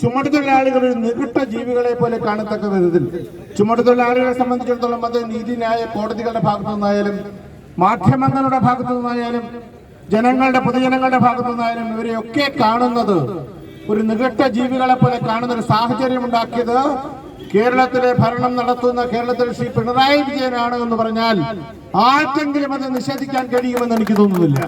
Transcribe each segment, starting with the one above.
ചുമട്ടുതൊഴിലാളികൾ ഒരു നികട്ട ജീവികളെ പോലെ കാണത്തക്ക വിധത്തിൽ ചുമട്ടുതൊഴിലാളികളെ സംബന്ധിച്ചിടത്തോളം അത് നീതിന്യായ കോടതികളുടെ ഭാഗത്തു നിന്നായാലും മാധ്യമങ്ങളുടെ ഭാഗത്തു നിന്നായാലും പൊതുജനങ്ങളുടെ ഭാഗത്തു നിന്നായാലും ഇവരെയൊക്കെ കാണുന്നത് ഒരു നികട്ട ജീവികളെ പോലെ കാണുന്ന ഒരു സാഹചര്യം ഉണ്ടാക്കിയത് കേരളത്തിലെ ഭരണം നടത്തുന്ന കേരളത്തിൽ ശ്രീ പിണറായി വിജയനാണ് എന്ന് പറഞ്ഞാൽ ആർക്കെങ്കിലും അത് നിഷേധിക്കാൻ കഴിയുമെന്ന് എനിക്ക് തോന്നുന്നില്ല.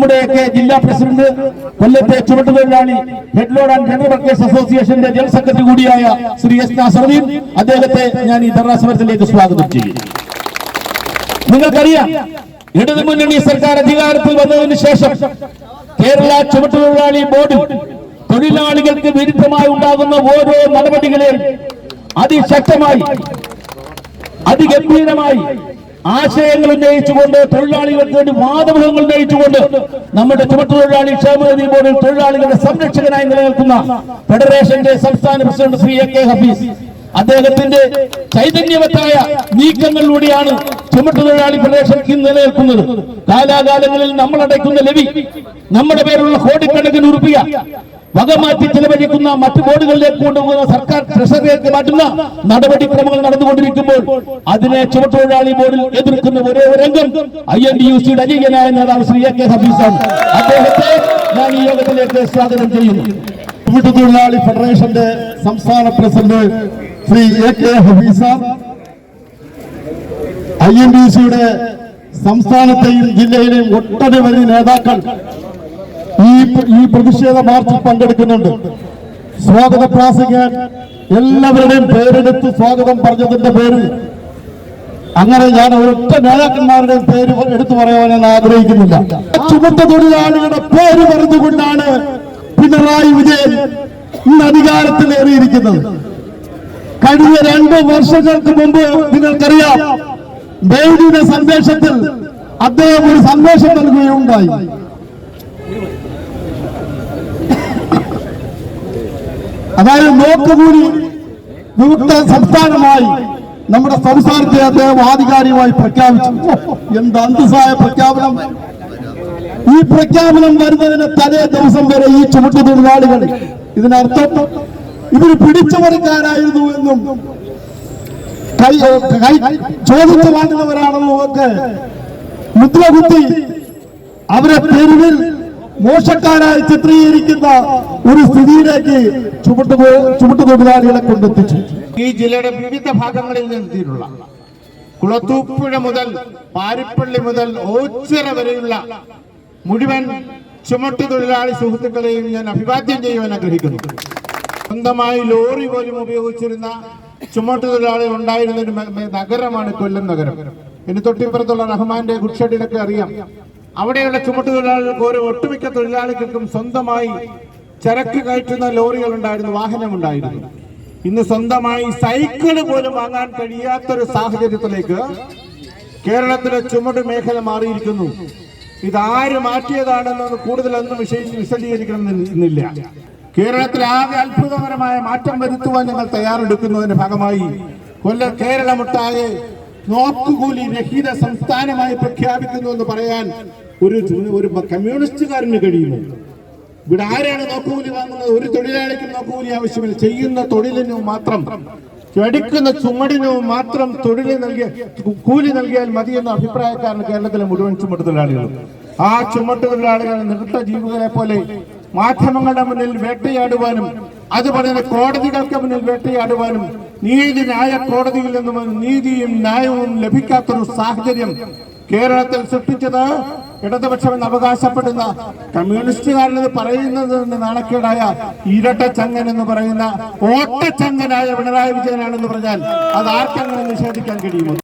നമ്മുടെയൊക്കെ ജില്ലാ പ്രസിഡന്റ്, കൊല്ലത്തെ ചുമട്ടുതൊഴിലാളി head load and general workers അസോസിയേഷന്റെ ജനറൽ സെക്രട്ടറി കൂടിയായ ശ്രീ എസ് നാസറുദ്ദീൻ, അദ്ദേഹത്തെ ഞാൻ ഈ ധർണാ സമരത്തിലേക്ക് സ്വാഗതം ചെയ്യും. നിങ്ങൾക്കറിയാം, ഇടതുമുന്നണി സർക്കാർ അധികാരത്തിൽ വന്നതിന് ശേഷം കേരള ചുമട്ടുതൊഴിലാളി ബോർഡിൽ തൊഴിലാളികൾക്ക് വിരുദ്ധമായി ഉണ്ടാകുന്ന ഓരോ നടപടികളെയും അതിശക്തമായി അതിഗംഭീരമായി ആശയങ്ങൾ ഉന്നയിച്ചുകൊണ്ട്, തൊഴിലാളികൾക്ക് വേണ്ടി വാദമുഖങ്ങൾ ഉന്നയിച്ചുകൊണ്ട് നമ്മുടെ ചുമട്ടുതൊഴിലാളി ക്ഷേമനിധി ബോർഡിൽ തൊഴിലാളികളുടെ സംരക്ഷകനായി നിലനിൽക്കുന്ന ഫെഡറേഷന്റെ സംസ്ഥാന പ്രസിഡന്റ് ശ്രീ AK ഹഫീസ്, അദ്ദേഹത്തിന്റെ ചൈതന്യവത്തായ നീക്കങ്ങളിലൂടെയാണ് ചുമട്ടുതൊഴിലാളി ഫെഡറേഷൻ ഇന്ന് നിലനിൽക്കുന്നത്. കാലാകാലങ്ങളിൽ നമ്മൾ അടയ്ക്കുന്ന ലെവി, നമ്മുടെ പേരുള്ള കോടിക്കണക്കിന് രൂപ വകമാറ്റി ചെലവഴിക്കുന്ന മറ്റു ബോർഡുകളിലേക്ക് കൊണ്ടുപോകുന്ന സർക്കാർ ട്രഷറിയിലേക്ക് മാറ്റുന്ന നടപടിക്രമങ്ങൾ നടന്നുകൊണ്ടിരിക്കുമ്പോൾ അതിനെ ചുമട്ടുതൊഴിലാളി ബോർഡിൽ എതിർക്കുന്ന ഒരേ ഒരു രംഗം INTUC-യുടെ അജയ്യനായ നേതാവ് ശ്രീ AK ഹഫീസാണ്. അദ്ദേഹത്തെ ഞാൻ ഈ യോഗത്തിലേക്ക് സ്വാഗതം ചെയ്യുന്നു. ചുമട്ടുതൊഴിലാളി ഫെഡറേഷന്റെ സംസ്ഥാന പ്രസിഡന്റ് ശ്രീ AK ഹഫീസ, INTUC-യുടെ സംസ്ഥാനത്തെയും ജില്ലയിലെയും ഒട്ടനവധി നേതാക്കൾ ഈ പ്രതിഷേധ മാർച്ചിൽ പങ്കെടുക്കുന്നുണ്ട്. സ്വാഗത പ്രാസംഗികൻ എല്ലാവരുടെയും പേരെടുത്ത് സ്വാഗതം പറഞ്ഞതിന്റെ പേരിൽ അങ്ങനെ ഞാൻ ഒരൊറ്റ നേതാക്കന്മാരുടെയും പേര് എടുത്തു പറയാൻ ഞാൻ ആഗ്രഹിക്കുന്നില്ല. ചുമട്ടുതൊഴിലാളികളുടെ പേര് പറഞ്ഞുകൊണ്ടാണ് പിണറായി വിജയൻ ഇന്ന് അധികാരത്തിലേറിയിരിക്കുന്നത്. കഴിഞ്ഞ 2 വർഷങ്ങൾക്ക് മുമ്പ് നിങ്ങൾക്കറിയാം, മെയ്ദിന സന്ദേശത്തിൽ അദ്ദേഹം ഒരു സന്ദേശം നൽകുകയുണ്ടായി. അതായത് നോക്കുകൂലി വിമുക്ത സംസ്ഥാനമായി നമ്മുടെ സംസ്ഥാനത്തെ അദ്ദേഹം ആധികാരികമായി പ്രഖ്യാപിച്ചു. എന്ത് അന്തസ്സായ പ്രഖ്യാപനം! ഈ പ്രഖ്യാപനം വരുന്നതിന് തലേ ദിവസം വരെ ഈ ചുമട്ടുതൊഴിലാളികൾ ഇതിനർത്ഥം ഇവർ പിടിച്ചുപറിക്കാരായിരുന്നു എന്നും ചോദിച്ചു വാങ്ങുന്നവരാണെന്നും ഒക്കെ മുദ്രകുത്തി അവരെ തെരുവിൽ മോശക്കാരായി ചിത്രീകരിക്കുന്ന ഒരു സ്ഥിതിയിലേക്ക് ചുമട്ടുതൊഴിലാളികളെ കൊണ്ടെത്തിച്ചു. ഈ ജില്ലയുടെ വിവിധ ഭാഗങ്ങളിൽ നിന്നെത്തിയിട്ടുള്ള കുളത്തൂപ്പുഴ മുതൽ പാരിപ്പള്ളി മുതൽ ഓച്ചിറ വരെയുള്ള മുഴുവൻ ചുമട്ടുതൊഴിലാളി സുഹൃത്തുക്കളെയും ഞാൻ അഭിവാദ്യം ചെയ്യുവാൻ ആഗ്രഹിക്കുന്നു. സ്വന്തമായി ലോറി പോലും ഉപയോഗിച്ചിരുന്ന ചുമട്ടുതൊഴിലാളികൾ ഉണ്ടായിരുന്ന ഒരു നഗരമാണ് കൊല്ലം നഗരം. ഇനി തൊട്ടിപ്പുറത്തുള്ള റഹ്മാന്റെ ഗുഡ്ഷെഡിലൊക്കെ അറിയാം, അവിടെയുള്ള ചുമട്ടുതൊഴിലാളികൾക്ക് ഓരോ ഒട്ടുമിക്ക തൊഴിലാളികൾക്കും സ്വന്തമായി ചരക്ക് കയറ്റുന്ന ലോറികൾ ഉണ്ടായിരുന്നു, വാഹനമുണ്ടായിരുന്നു. ഇന്ന് സ്വന്തമായി സൈക്കിള് പോലും വാങ്ങാൻ കഴിയാത്തൊരു സാഹചര്യത്തിലേക്ക് കേരളത്തിലെ ചുമട് മേഖല മാറിയിരിക്കുന്നു. ഇതാര് മാറ്റിയതാണെന്ന് കൂടുതലൊന്നും വിശദീകരിക്കണമെന്നില്ല. കേരളത്തിൽ ആകെ അത്ഭുതകരമായ മാറ്റം വരുത്തുവാൻ ഞങ്ങൾ തയ്യാറെടുക്കുന്നതിന്റെ ഭാഗമായി കേരളമൊട്ടാകെ നോക്കുകൂലി രഹിത സംസ്ഥാനമായി പ്രഖ്യാപിക്കുന്നു എന്ന് പറയാൻ ഒരു കമ്മ്യൂണിസ്റ്റുകാരന് കഴിയുമോ? ഇവിടെ ആരാണ് നോക്കുകൂലി വാങ്ങുന്നത്? ഒരു തൊഴിലാളിക്കും നോക്കുകൂലി ആവശ്യമില്ല. ചെയ്യുന്ന തൊഴിലിനു മാത്രം, എടുക്കുന്ന ചുമടിനു മാത്രം കൂലി നൽകിയാൽ മതിയെന്ന അഭിപ്രായക്കാരാണ് കേരളത്തിലെ മുഴുവൻ ചുമട്ടുതൊഴിലാളികളും. ആ ചുമട്ടുതൊഴിലാളികൾ നികൃഷ്ട ജീവികളെ പോലെ മാധ്യമങ്ങളുടെ മുന്നിൽ വേട്ടയാടുവാനും അതുപോലെ തന്നെ കോടതികൾക്ക് മുന്നിൽ വേട്ടയാടുവാനും നീതിന്യായ കോടതിയിൽ നിന്നും നീതിയും ന്യായവും ലഭിക്കാത്തൊരു സാഹചര്യം കേരളത്തിൽ സൃഷ്ടിച്ചത് ഇടതുപക്ഷമെന്ന് അവകാശപ്പെടുന്ന കമ്മ്യൂണിസ്റ്റുകാരനത് പറയുന്നത് നാണക്കേടായ ഇരട്ടച്ചങ്ങൻ എന്ന് പറയുന്ന ഓട്ടച്ചങ്ങനായ പിണറായി വിജയനാണെന്ന് പറഞ്ഞാൽ അത് ആർക്കങ്ങനെ നിഷേധിക്കാൻ കഴിയുമോ?